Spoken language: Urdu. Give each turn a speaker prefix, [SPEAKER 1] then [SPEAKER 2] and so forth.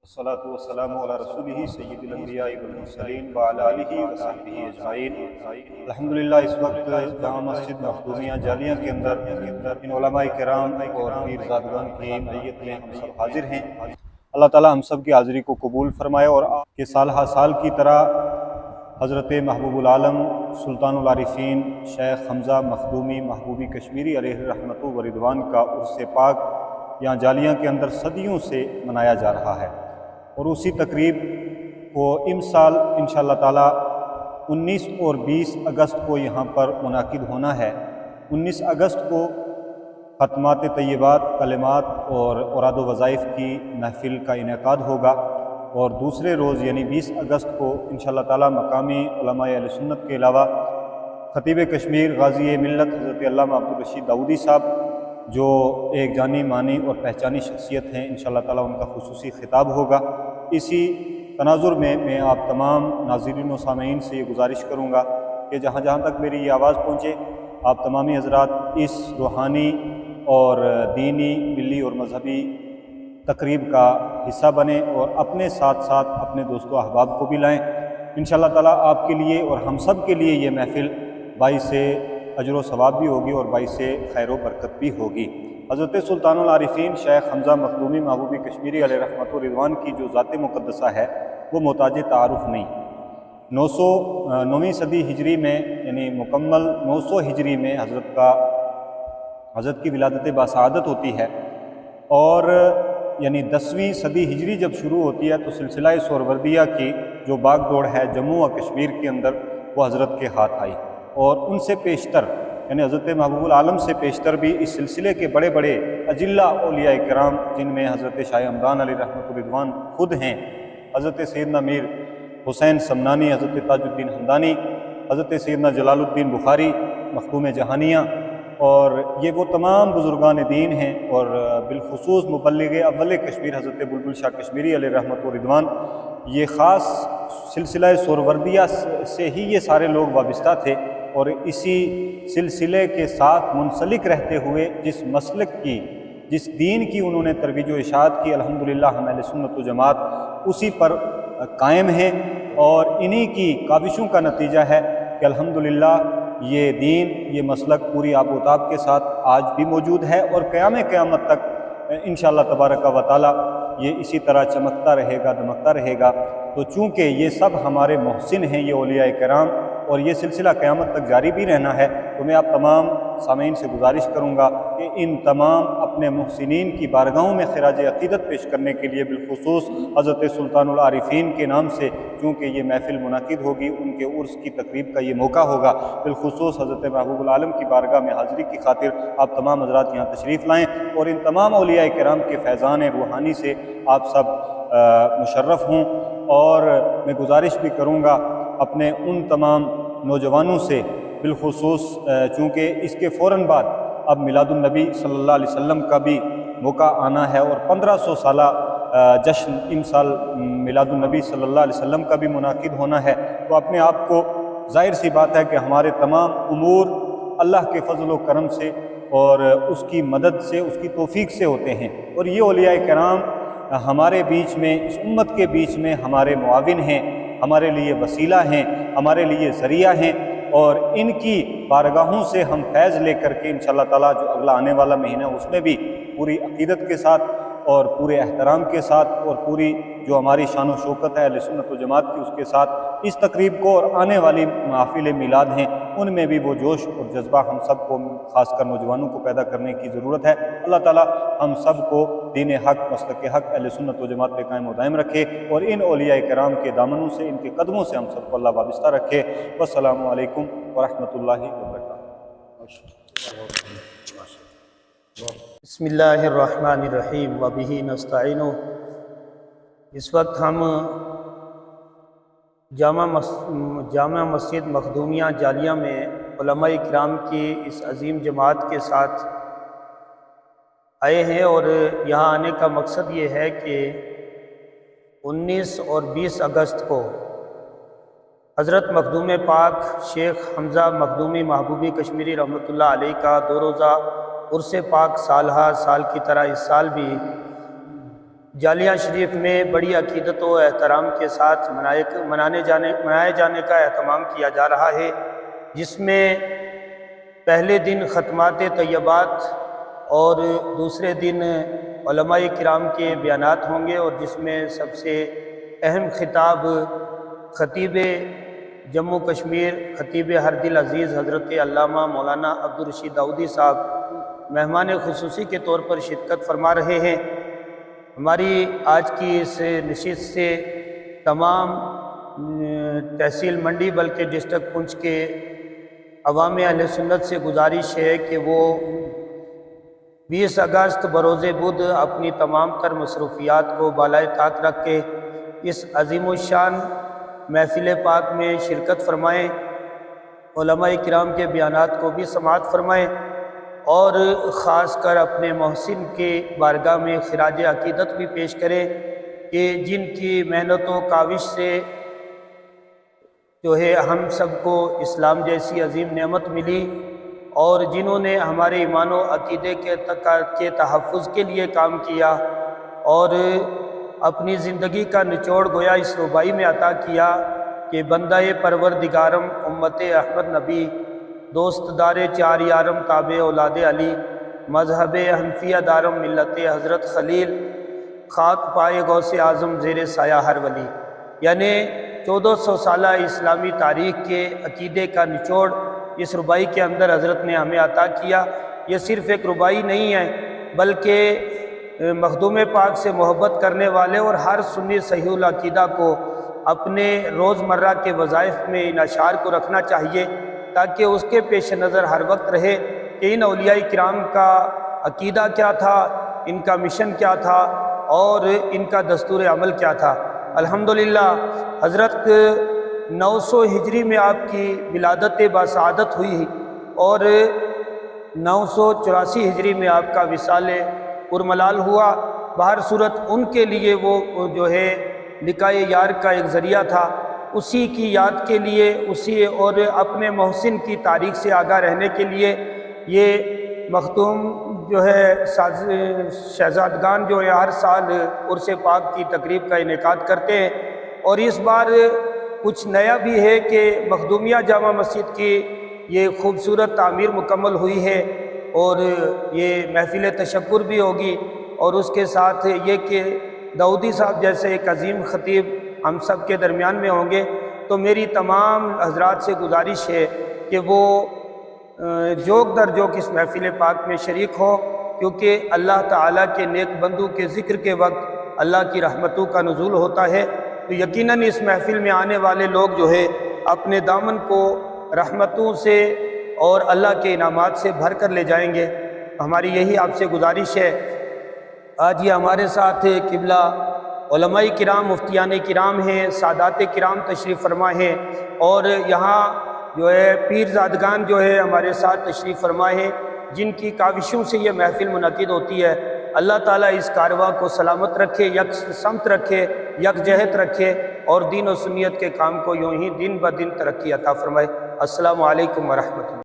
[SPEAKER 1] والصلاة والسلام علی رسولہ سید الانبیاء والمرسلین وعلی آلہ وصحبہ اجمعین۔ الحمدللہ اس وقت جامع مسجد مخدومیہ جالیہ کے اندر ان علماء کرام اور پیرزادگان کی معیت میں ہم سب حاضر ہیں۔ اللہ تعالی ہم سب کی حاضری کو قبول فرمائے اور کہ سال ہر سال کی طرح حضرت محبوب العالم سلطان العارفین شیخ حمزہ مخدومی محبوبی کشمیری علیہ رحمت و رضوان کا عرس پاک یہاں جالیہ کے اندر صدیوں سے منایا جا رہا ہے، اور اسی تقریب کو سال انشاءاللہ تعالی 19 اور 20 اگست کو یہاں پر منعقد ہونا ہے۔ 19 اگست کو ختمات طیبات، کلمات اور اوراد و وظائف کی محفل کا انعقاد ہوگا، اور دوسرے روز یعنی 20 اگست کو انشاءاللہ تعالی مقامی علماء اہل سنت کے علاوہ خطیب کشمیر غازی ملت حضرت علامہ عبدالرشید داؤدی صاحب جو ایک جانی مانی اور پہچانی شخصیت ہیں، انشاءاللہ تعالیٰ ان کا خصوصی خطاب ہوگا۔ اسی تناظر میں آپ تمام ناظرین و سامعین سے یہ گزارش کروں گا کہ جہاں جہاں تک میری یہ آواز پہنچے، آپ تمامی حضرات اس روحانی اور دینی، ملی اور مذہبی تقریب کا حصہ بنیں اور اپنے ساتھ ساتھ اپنے دوست و احباب کو بھی لائیں۔ انشاءاللہ تعالیٰ آپ کے لیے اور ہم سب کے لیے یہ محفل باعث اجر و ثواب بھی ہوگی اور باعث خیر و برکت بھی ہوگی۔ حضرت سلطان العارفین شیخ حمزہ مخدومی محبوبی کشمیری علیہ رحمت و رضوان کی جو ذات مقدسہ ہے وہ محتاج تعارف نہیں۔ 909ویں صدی ہجری میں یعنی مکمل 900 ہجری میں حضرت کی ولادت باسعادت ہوتی ہے، اور یعنی 10ویں صدی ہجری جب شروع ہوتی ہے تو سلسلہ سہروردیہ کی جو باغ دوڑ ہے جموں و کشمیر کے اندر وہ حضرت کے ہاتھ آئی، اور ان سے پیشتر یعنی حضرت محبوب العالم سے پیشتر بھی اس سلسلے کے بڑے بڑے اجلہ اولیاء کرام، جن میں حضرت شاہ ہمدان علیہ رحمت الرضوان خود ہیں، حضرت سیدنا میر حسین سمنانی، حضرت تاج الدین حمدانی، حضرت سیدنا جلال الدین بخاری مخدوم جہانیہ، اور یہ وہ تمام بزرگان دین ہیں، اور بالخصوص مبلغ اول کشمیر حضرت بلبل شاہ کشمیری علیہ رحمت الرضوان، یہ خاص سلسلہ سہروردیہ سے ہی یہ سارے لوگ وابستہ تھے، اور اسی سلسلے کے ساتھ منسلک رہتے ہوئے جس مسلک کی، جس دین کی انہوں نے ترویج و اشاعت کی، الحمدللہ ہم اہل سنت و جماعت اسی پر قائم ہیں، اور انہی کی کاوشوں کا نتیجہ ہے کہ الحمدللہ یہ دین، یہ مسلک پوری آب و تاب کے ساتھ آج بھی موجود ہے، اور قیامت تک انشاءاللہ تبارک و تعالی یہ اسی طرح چمکتا رہے گا، دمکتا رہے گا۔ تو چونکہ یہ سب ہمارے محسن ہیں، یہ اولیاء کرام، اور یہ سلسلہ قیامت تک جاری بھی رہنا ہے، تو میں آپ تمام سامعین سے گزارش کروں گا کہ ان تمام اپنے محسنین کی بارگاہوں میں خراج عقیدت پیش کرنے کے لیے بالخصوص حضرت سلطان العارفین کے نام سے، چونکہ یہ محفل منعقد ہوگی، ان کے عرس کی تقریب کا یہ موقع ہوگا، بالخصوص حضرت محبوب العالم کی بارگاہ میں حاضری کی خاطر آپ تمام حضرات یہاں تشریف لائیں، اور ان تمام اولیاء کرام کے فیضان روحانی سے آپ سب مشرف ہوں۔ اور میں گزارش بھی کروں گا اپنے ان تمام نوجوانوں سے، بالخصوص چونکہ اس کے فوراً بعد اب میلاد النبی صلی اللہ علیہ وسلم کا بھی موقع آنا ہے، اور 1500 سالہ جشن امسال میلاد النبی صلی اللہ علیہ وسلم کا بھی منعقد ہونا ہے، تو اپنے آپ کو ظاہر سی بات ہے کہ ہمارے تمام امور اللہ کے فضل و کرم سے اور اس کی مدد سے، اس کی توفیق سے ہوتے ہیں، اور یہ اولیاء کرام ہمارے بیچ میں، اس امت کے بیچ میں ہمارے معاون ہیں، ہمارے لیے وسیلہ ہیں، ہمارے لیے ذریعہ ہیں، اور ان کی بارگاہوں سے ہم فیض لے کر کے انشاءاللہ تعالیٰ جو اگلا آنے والا مہینہ اس میں بھی پوری عقیدت کے ساتھ اور پورے احترام کے ساتھ اور پوری جو ہماری شان و شوکت ہے اہل سنت و جماعت کی، اس کے ساتھ اس تقریب کو اور آنے والی محافل میلاد ہیں ان میں بھی وہ جوش اور جذبہ ہم سب کو، خاص کر نوجوانوں کو پیدا کرنے کی ضرورت ہے۔ اللہ تعالیٰ ہم سب کو دین حق، مسلک حق، اہل سنت و جماعت پہ قائم و دائم رکھے، اور ان اولیاء کرام کے دامنوں سے، ان کے قدموں سے ہم سب کو اللہ وابستہ رکھے۔ والسلام علیکم ورحمۃ اللہ وبرکاتہ۔
[SPEAKER 2] بسم اللہ الرحمن الرحیم وبہ نستعین۔ اس وقت ہم جامع مسجد مخدومیہ جالیہ میں علماء کرام کی اس عظیم جماعت کے ساتھ آئے ہیں، اور یہاں آنے کا مقصد یہ ہے کہ 19 اور 20 اگست کو حضرت مخدوم پاک شیخ حمزہ مخدومی محبوبی کشمیری رحمۃ اللہ علیہ کا 2 روزہ عرس پاک سال ہر سال کی طرح اس سال بھی جالیہ شریف میں بڑی عقیدت و احترام کے ساتھ منائے جانے کا اہتمام کیا جا رہا ہے، جس میں پہلے دن ختمات طیبات اور دوسرے دن علماء کرام کے بیانات ہوں گے، اور جس میں سب سے اہم خطاب خطیب جموں کشمیر خطیب ہر دل عزیز حضرت علامہ مولانا عبدالرشید داؤدی صاحب مہمان خصوصی کے طور پر شرکت فرما رہے ہیں۔ ہماری آج کی اس نشست سے تمام تحصیل منڈی بلکہ ڈسٹرکٹ پنچ کے عوام اہل سنت سے گزارش ہے کہ وہ 20 اگست بروز بدھ اپنی تمام تر مصروفیات کو بالائے طاق رکھ کے اس عظیم الشان محفل پاک میں شرکت فرمائیں، علماء کرام کے بیانات کو بھی سماعت فرمائیں، اور خاص کر اپنے محسن کے بارگاہ میں خراج عقیدت بھی پیش کریں کہ جن کی محنت و کاوش سے جو ہے ہم سب کو اسلام جیسی عظیم نعمت ملی، اور جنہوں نے ہمارے ایمان و عقیدے کے تحفظ کے لیے کام کیا اور اپنی زندگی کا نچوڑ گویا اس ربائی میں عطا کیا کہ بندہ پروردگارم امت احمد نبی دوست دار چار یارم تابع اولاد علی مذہب حنفیہ دارم ملت حضرت خلیل خاک پائے غوث اعظم زیر سایہ ہر ولی، یعنی 1400 سالہ اسلامی تاریخ کے عقیدے کا نچوڑ اس ربائی کے اندر حضرت نے ہمیں عطا کیا۔ یہ صرف ایک ربائی نہیں ہے بلکہ مخدوم پاک سے محبت کرنے والے اور ہر سنی صحیح العقیدہ کو اپنے روزمرہ کے وظائف میں ان اشعار کو رکھنا چاہیے، تاکہ اس کے پیش نظر ہر وقت رہے کہ ان اولیاء کرام کا عقیدہ کیا تھا، ان کا مشن کیا تھا اور ان کا دستور عمل کیا تھا۔ الحمدللہ حضرت 900 ہجری میں آپ کی ولادت باسعادت ہوئی اور 984 ہجری میں آپ کا وصال پرملال ہوا۔ بہر صورت ان کے لیے وہ جو ہے لقائے یار کا ایک ذریعہ تھا، اسی کی یاد کے لیے اسی اور اپنے محسن کی تاریخ سے آگاہ رہنے کے لیے یہ مختوم جو ہے شہزادگان جو ہے ہر سال عرس پاک کی تقریب کا انعقاد کرتے ہیں، اور اس بار کچھ نیا بھی ہے کہ مخدومیہ جامع مسجد کی یہ خوبصورت تعمیر مکمل ہوئی ہے، اور یہ محفل تشکر بھی ہوگی، اور اس کے ساتھ یہ کہ داؤدی صاحب جیسے ایک عظیم خطیب ہم سب کے درمیان میں ہوں گے۔ تو میری تمام حضرات سے گزارش ہے کہ وہ جوک در جوک اس محفل پاک میں شریک ہوں، کیونکہ اللہ تعالیٰ کے نیک بندوں کے ذکر کے وقت اللہ کی رحمتوں کا نزول ہوتا ہے، تو یقیناً اس محفل میں آنے والے لوگ جو ہے اپنے دامن کو رحمتوں سے اور اللہ کے انعامات سے بھر کر لے جائیں گے۔ ہماری یہی آپ سے گزارش ہے۔ آج یہ ہمارے ساتھ قبلہ علماء کرام مفتیان کرام ہیں، سادات کرام تشریف فرما ہیں، اور یہاں جو ہے پیر زادگان جو ہے ہمارے ساتھ تشریف فرما ہیں، جن کی کاوشوں سے یہ محفل منعقد ہوتی ہے۔ اللہ تعالیٰ اس کارواں کو سلامت رکھے، یک سمت رکھے، یک جہت رکھے، اور دین و سنیت کے کام کو یوں ہی دن بدن ترقی عطا فرمائے۔ السلام علیکم ورحمۃ اللہ۔